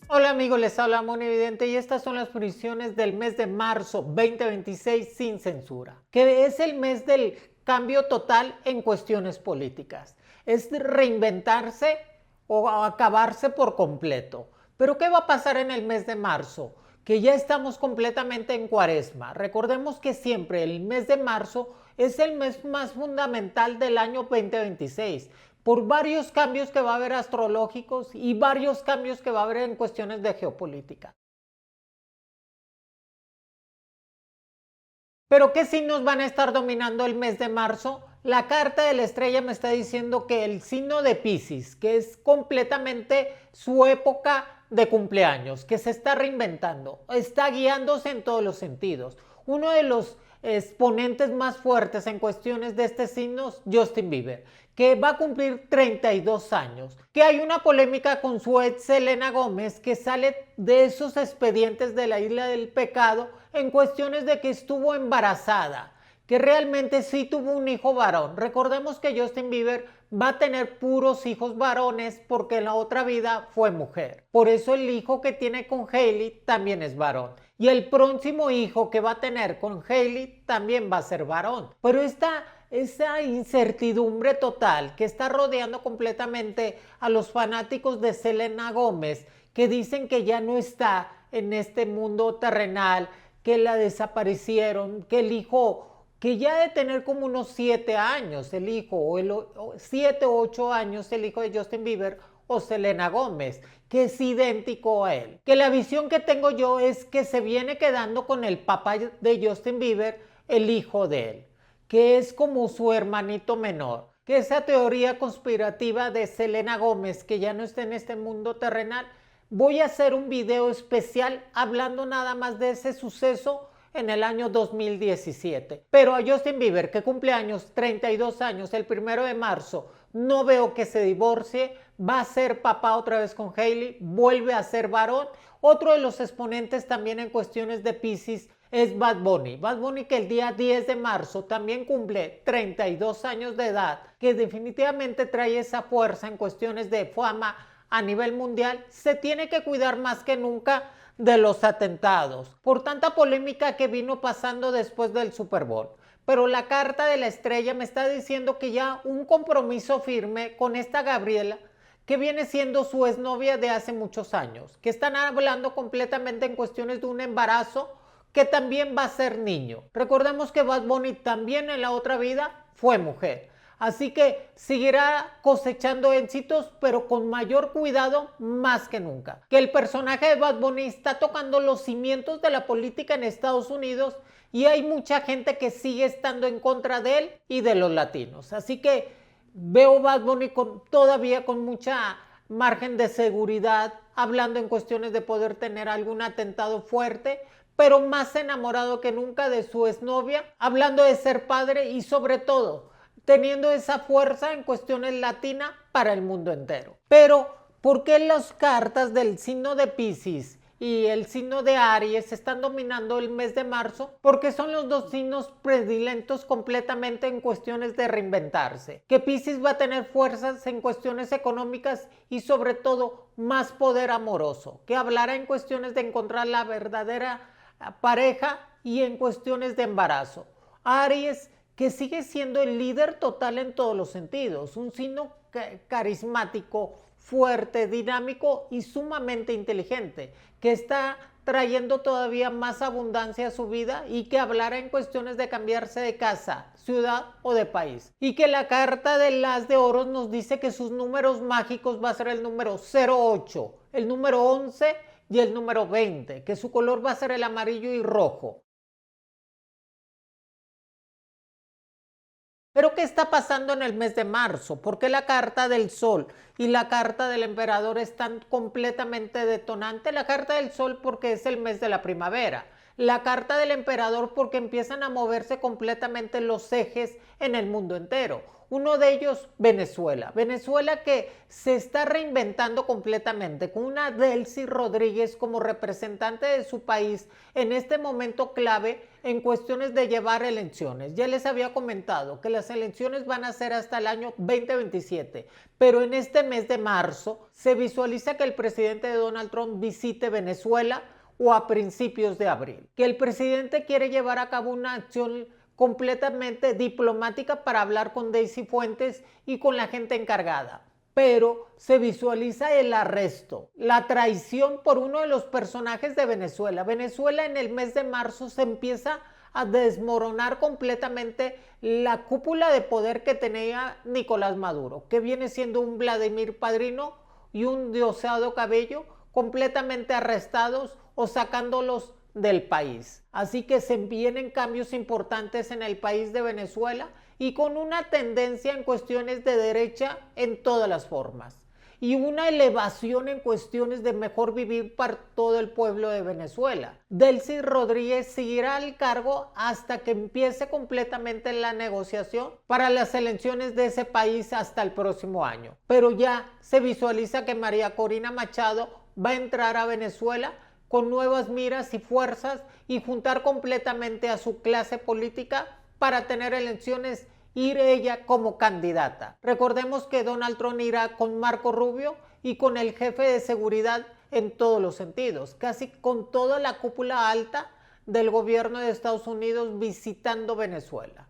Hola amigos, les habla Monividente y estas son las predicciones del mes de marzo 2026 sin censura, que es el mes del cambio total en cuestiones políticas. Es reinventarse o acabarse por completo. Pero ¿qué va a pasar en el mes de marzo? Que ya estamos completamente en cuaresma. Recordemos que siempre el mes de marzo es el mes más fundamental del año 2026 por varios cambios que va a haber astrológicos y varios cambios que va a haber en cuestiones de geopolítica. ¿Pero qué signos van a estar dominando el mes de marzo? La carta de la estrella me está diciendo que el signo de Piscis, que es completamente su época de cumpleaños, que se está reinventando, está guiándose en todos los sentidos. Uno de los exponentes más fuertes en cuestiones de este signo es Justin Bieber, que va a cumplir 32 años, que hay una polémica con su ex Selena Gómez que sale de esos expedientes de la isla del pecado en cuestiones de que estuvo embarazada, que realmente sí tuvo un hijo varón. Recordemos que Justin Bieber va a tener puros hijos varones porque en la otra vida fue mujer. Por eso el hijo que tiene con Hailey también es varón. Y el próximo hijo que va a tener con Hailey también va a ser varón. Pero esa incertidumbre total que está rodeando completamente a los fanáticos de Selena Gómez, que dicen que ya no está en este mundo terrenal, que la desaparecieron, que el hijo, que ya de tener como unos 7 años el hijo, o 7 o 8 años el hijo de Justin Bieber o Selena Gómez, que es idéntico a él. Que la visión que tengo yo es que se viene quedando con el papá de Justin Bieber, el hijo de él, que es como su hermanito menor. Que esa teoría conspirativa de Selena Gómez, que ya no está en este mundo terrenal, voy a hacer un video especial hablando nada más de ese suceso en el año 2017. Pero a Justin Bieber, que cumple años, 32 años, el 1 de marzo, no veo que se divorcie, va a ser papá otra vez con Hailey, vuelve a ser varón. Otro de los exponentes también en cuestiones de Piscis es Bad Bunny. Bad Bunny, que el día 10 de marzo también cumple 32 años de edad, que definitivamente trae esa fuerza en cuestiones de fama a nivel mundial, se tiene que cuidar más que nunca de los atentados, por tanta polémica que vino pasando después del Super Bowl. Pero la carta de la estrella me está diciendo que ya un compromiso firme con esta Gabriela, que viene siendo su exnovia de hace muchos años, que están hablando completamente en cuestiones de un embarazo que también va a ser niño. Recordemos que Bad Bunny también en la otra vida fue mujer. Así que seguirá cosechando éxitos, pero con mayor cuidado más que nunca. Que el personaje de Bad Bunny está tocando los cimientos de la política en Estados Unidos y hay mucha gente que sigue estando en contra de él y de los latinos. Así que veo Bad Bunny todavía con mucha margen de seguridad, hablando en cuestiones de poder tener algún atentado fuerte, pero más enamorado que nunca de su exnovia, hablando de ser padre y sobre todo teniendo esa fuerza en cuestiones latinas para el mundo entero. Pero, ¿por qué las cartas del signo de Piscis y el signo de Aries están dominando el mes de marzo? Porque son los dos signos predilectos completamente en cuestiones de reinventarse. Que Piscis va a tener fuerzas en cuestiones económicas y sobre todo más poder amoroso. Que hablará en cuestiones de encontrar la verdadera pareja y en cuestiones de embarazo. Aries, que sigue siendo el líder total en todos los sentidos, un signo carismático, fuerte, dinámico y sumamente inteligente, que está trayendo todavía más abundancia a su vida y que hablará en cuestiones de cambiarse de casa, ciudad o de país. Y que la carta del as de oros nos dice que sus números mágicos va a ser el número 08, el número 11 y el número 20, que su color va a ser el amarillo y rojo. ¿Pero qué está pasando en el mes de marzo? ¿Por qué la carta del sol y la carta del emperador están completamente detonantes? La carta del sol porque es el mes de la primavera. La carta del emperador porque empiezan a moverse completamente los ejes en el mundo entero. Uno de ellos, Venezuela. Venezuela que se está reinventando completamente con una Delcy Rodríguez como representante de su país en este momento clave en cuestiones de llevar elecciones. Ya les había comentado que las elecciones van a ser hasta el año 2027, pero en este mes de marzo se visualiza que el presidente de Donald Trump visite Venezuela o a principios de abril, que el presidente quiere llevar a cabo una acción completamente diplomática para hablar con Daisy Fuentes y con la gente encargada. Pero se visualiza el arresto, la traición por uno de los personajes de Venezuela. Venezuela en el mes de marzo se empieza a desmoronar completamente la cúpula de poder que tenía Nicolás Maduro, que viene siendo un Vladimir Padrino y un Diosdado Cabello completamente arrestados o sacándolos del país. Así que se vienen cambios importantes en el país de Venezuela y con una tendencia en cuestiones de derecha en todas las formas y una elevación en cuestiones de mejor vivir para todo el pueblo de Venezuela. Delcy Rodríguez seguirá al cargo hasta que empiece completamente la negociación para las elecciones de ese país hasta el próximo año. Pero ya se visualiza que María Corina Machado va a entrar a Venezuela con nuevas miras y fuerzas y juntar completamente a su clase política para tener elecciones, ir ella como candidata. Recordemos que Donald Trump irá con Marco Rubio y con el jefe de seguridad en todos los sentidos, casi con toda la cúpula alta del gobierno de Estados Unidos visitando Venezuela.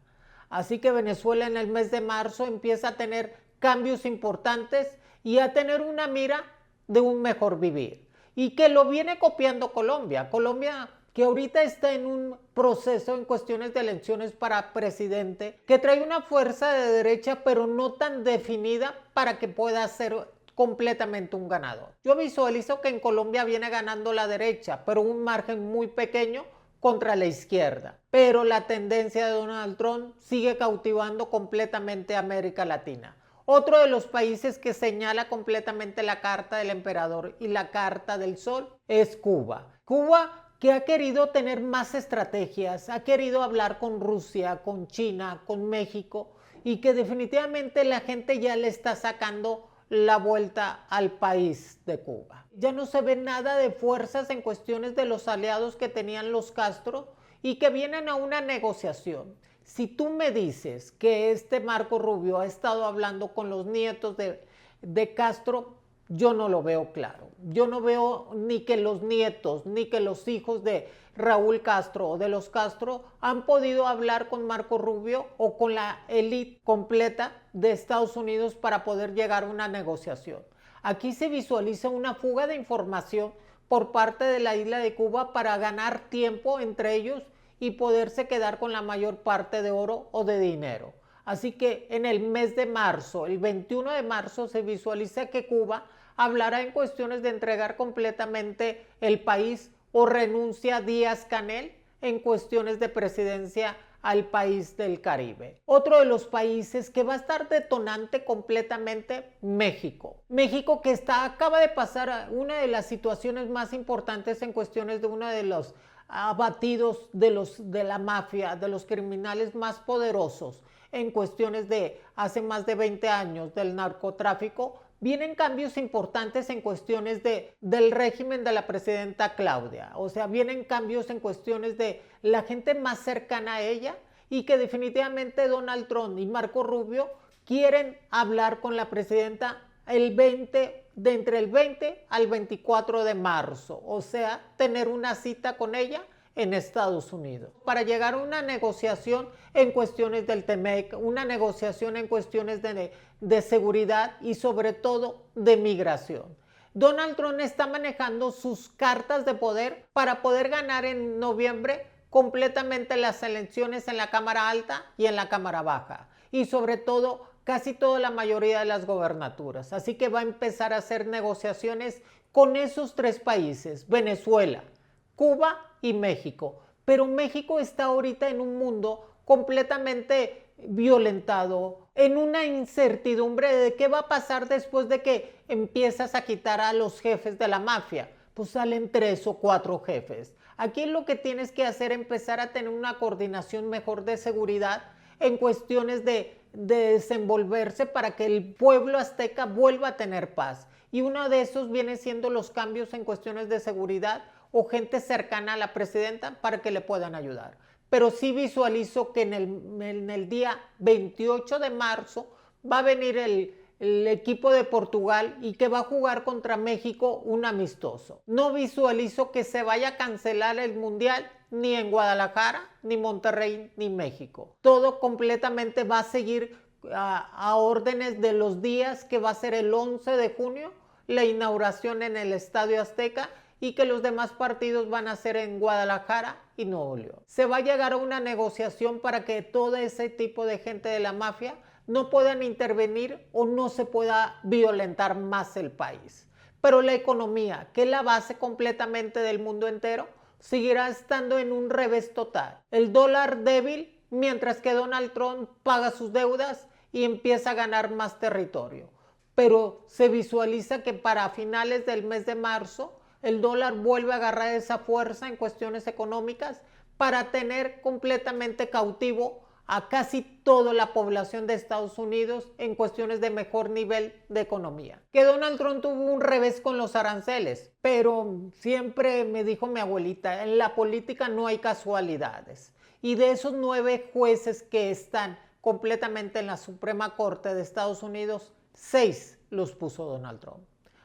Así que Venezuela en el mes de marzo empieza a tener cambios importantes y a tener una mira de un mejor vivir. Y que lo viene copiando Colombia. Colombia que ahorita está en un proceso en cuestiones de elecciones para presidente, que trae una fuerza de derecha pero no tan definida para que pueda ser completamente un ganador. Yo visualizo que en Colombia viene ganando la derecha, pero un margen muy pequeño contra la izquierda. Pero la tendencia de Donald Trump sigue cautivando completamente a América Latina. Otro de los países que señala completamente la carta del emperador y la carta del sol es Cuba. Cuba que ha querido tener más estrategias, ha querido hablar con Rusia, con China, con México y que definitivamente la gente ya le está sacando la vuelta al país de Cuba. Ya no se ve nada de fuerzas en cuestiones de los aliados que tenían los Castro y que vienen a una negociación. Si tú me dices que este Marco Rubio ha estado hablando con los nietos de Castro, yo no lo veo claro. Yo no veo ni que los nietos, ni que los hijos de Raúl Castro o de los Castro han podido hablar con Marco Rubio o con la élite completa de Estados Unidos para poder llegar a una negociación. Aquí se visualiza una fuga de información por parte de la isla de Cuba para ganar tiempo entre ellos y poderse quedar con la mayor parte de oro o de dinero. Así que en el mes de marzo, el 21 de marzo, se visualiza que Cuba hablará en cuestiones de entregar completamente el país o renuncia a Díaz-Canel en cuestiones de presidencia al país del Caribe. Otro de los países que va a estar detonante completamente, México. México que acaba de pasar a una de las situaciones más importantes en cuestiones de uno de los abatidos de la mafia, de los criminales más poderosos en cuestiones de hace más de 20 años del narcotráfico. Vienen cambios importantes en cuestiones del régimen de la presidenta Claudia. O sea, vienen cambios en cuestiones de la gente más cercana a ella y que definitivamente Donald Trump y Marco Rubio quieren hablar con la presidenta entre el 20 al 24 de marzo. O sea, tener una cita con ella en Estados Unidos para llegar a una negociación en cuestiones del TEMEC, una negociación en cuestiones de seguridad y sobre todo de migración. Donald Trump está manejando sus cartas de poder para poder ganar en noviembre completamente las elecciones en la Cámara Alta y en la Cámara Baja y sobre todo casi toda la mayoría de las gobernaturas. Así que va a empezar a hacer negociaciones con esos tres países, Venezuela, Cuba y México. Pero México está ahorita en un mundo completamente violentado, en una incertidumbre de qué va a pasar después de que empiezas a quitar a los jefes de la mafia. Pues salen 3 o 4 jefes. Aquí lo que tienes que hacer es empezar a tener una coordinación mejor de seguridad en cuestiones de de desenvolverse para que el pueblo azteca vuelva a tener paz. Y uno de esos viene siendo los cambios en cuestiones de seguridad o gente cercana a la presidenta para que le puedan ayudar. Pero sí visualizo que en el día 28 de marzo va a venir el equipo de Portugal y que va a jugar contra México un amistoso. No visualizo que se vaya a cancelar el mundial ni en Guadalajara, ni Monterrey, ni México. Todo completamente va a seguir a órdenes de los días, que va a ser el 11 de junio, la inauguración en el Estadio Azteca, y que los demás partidos van a ser en Guadalajara y Nuevo León. Se va a llegar a una negociación para que todo ese tipo de gente de la mafia no puedan intervenir o no se pueda violentar más el país. Pero la economía, que es la base completamente del mundo entero, seguirá estando en un revés total. El dólar débil, mientras que Donald Trump paga sus deudas y empieza a ganar más territorio. Pero se visualiza que para finales del mes de marzo el dólar vuelve a agarrar esa fuerza en cuestiones económicas para tener completamente cautivo a casi toda la población de Estados Unidos en cuestiones de mejor nivel de economía. Que Donald Trump tuvo un revés con los aranceles, pero siempre me dijo mi abuelita, en la política no hay casualidades. Y de esos 9 jueces que están completamente en la Suprema Corte de Estados Unidos, 6 los puso Donald Trump.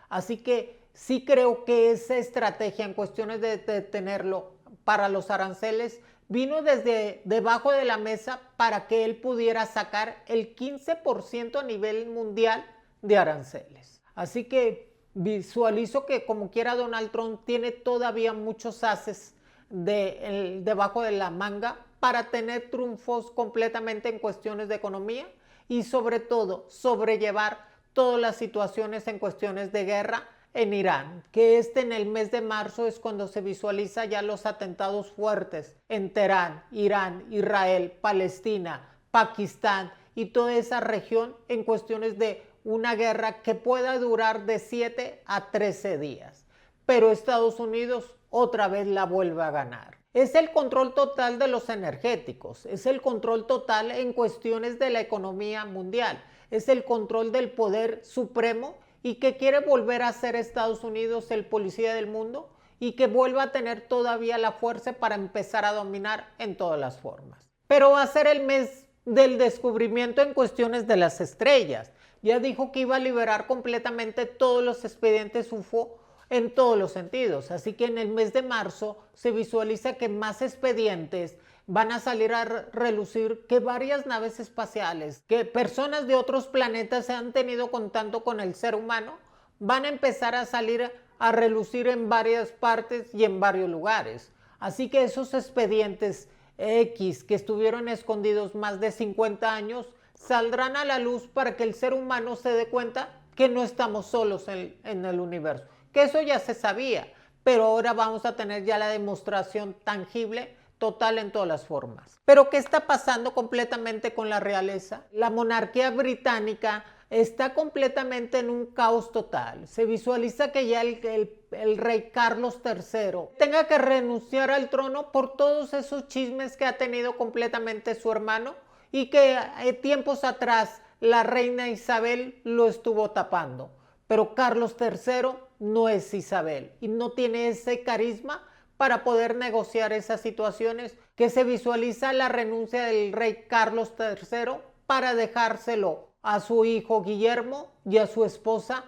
Así que sí creo que esa estrategia en cuestiones de tenerlo para los aranceles vino desde debajo de la mesa para que él pudiera sacar el 15% a nivel mundial de aranceles. Así que visualizo que como quiera Donald Trump tiene todavía muchos ases debajo de la manga para tener triunfos completamente en cuestiones de economía y sobre todo sobrellevar todas las situaciones en cuestiones de guerra en Irán, que en el mes de marzo es cuando se visualiza ya los atentados fuertes en Teherán, Irán, Israel, Palestina, Pakistán y toda esa región en cuestiones de una guerra que pueda durar de 7 a 13 días. Pero Estados Unidos otra vez la vuelve a ganar. Es el control total de los energéticos, es el control total en cuestiones de la economía mundial, es el control del poder supremo y que quiere volver a ser Estados Unidos el policía del mundo y que vuelva a tener todavía la fuerza para empezar a dominar en todas las formas. Pero va a ser el mes del descubrimiento en cuestiones de las estrellas. Ya dijo que iba a liberar completamente todos los expedientes UFO en todos los sentidos. Así que en el mes de marzo se visualiza que más expedientes van a salir a relucir, que varias naves espaciales, que personas de otros planetas se han tenido contacto con el ser humano, van a empezar a salir a relucir en varias partes y en varios lugares. Así que esos expedientes X que estuvieron escondidos más de 50 años saldrán a la luz para que el ser humano se dé cuenta que no estamos solos en el universo, que eso ya se sabía, pero ahora vamos a tener ya la demostración tangible total en todas las formas. Pero ¿qué está pasando completamente con la realeza? La monarquía británica está completamente en un caos total. Se visualiza que ya el rey Carlos III tenga que renunciar al trono por todos esos chismes que ha tenido completamente su hermano y que tiempos atrás la reina Isabel lo estuvo tapando. Pero Carlos III no es Isabel y no tiene ese carisma para poder negociar esas situaciones, que se visualiza la renuncia del rey Carlos III para dejárselo a su hijo Guillermo y a su esposa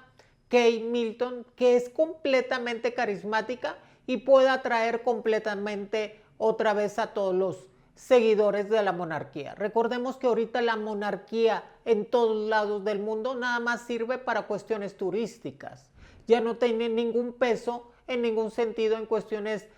Kate Middleton, que es completamente carismática y puede atraer completamente otra vez a todos los seguidores de la monarquía. Recordemos que ahorita la monarquía en todos lados del mundo nada más sirve para cuestiones turísticas. Ya no tiene ningún peso en ningún sentido en cuestiones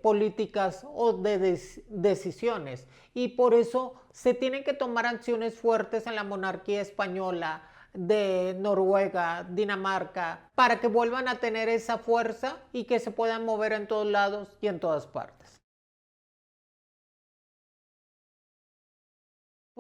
políticas o de decisiones, y por eso se tienen que tomar acciones fuertes en la monarquía española, de Noruega, Dinamarca, para que vuelvan a tener esa fuerza y que se puedan mover en todos lados y en todas partes.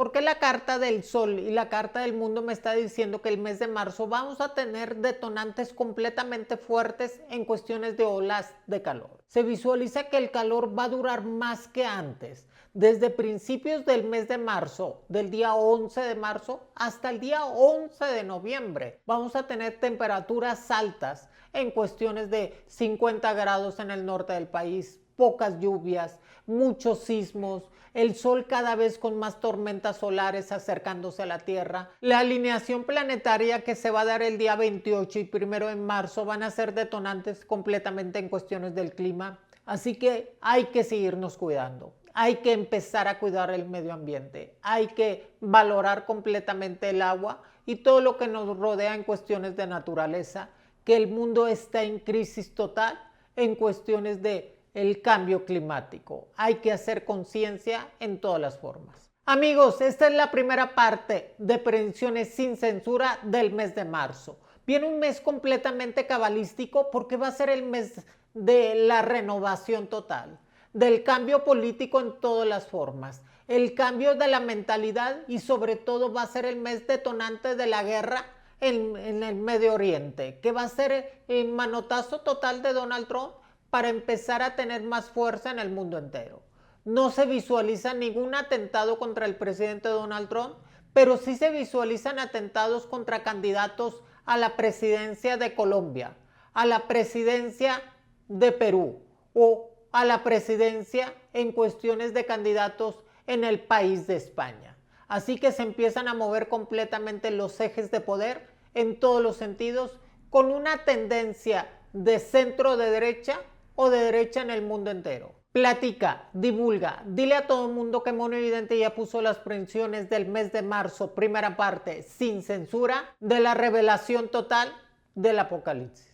Porque la carta del Sol y la carta del mundo me está diciendo que el mes de marzo vamos a tener detonantes completamente fuertes en cuestiones de olas de calor. Se visualiza que el calor va a durar más que antes. Desde principios del mes de marzo, del día 11 de marzo hasta el día 11 de noviembre, vamos a tener temperaturas altas en cuestiones de 50 grados en el norte del país, pocas lluvias, muchos sismos, el sol cada vez con más tormentas solares acercándose a la Tierra. La alineación planetaria que se va a dar el día 28 y 1 de marzo van a ser detonantes completamente en cuestiones del clima. Así que hay que seguirnos cuidando. Hay que empezar a cuidar el medio ambiente. Hay que valorar completamente el agua y todo lo que nos rodea en cuestiones de naturaleza, que el mundo está en crisis total en cuestiones de el cambio climático. Hay que hacer conciencia en todas las formas. Amigos, esta es la primera parte de Predicciones sin Censura del mes de marzo. Viene un mes completamente cabalístico porque va a ser el mes de la renovación total, del cambio político en todas las formas, el cambio de la mentalidad y sobre todo va a ser el mes detonante de la guerra en el Medio Oriente, que va a ser el manotazo total de Donald Trump para empezar a tener más fuerza en el mundo entero. No se visualiza ningún atentado contra el presidente Donald Trump, pero sí se visualizan atentados contra candidatos a la presidencia de Colombia, a la presidencia de Perú o a la presidencia en cuestiones de candidatos en el país de España. Así que se empiezan a mover completamente los ejes de poder en todos los sentidos, con una tendencia de centro de derecha o de derecha en el mundo entero. Platica, divulga, dile a todo el mundo que Mono Evidente ya puso las predicciones del mes de marzo, primera parte, sin censura, de la revelación total del apocalipsis.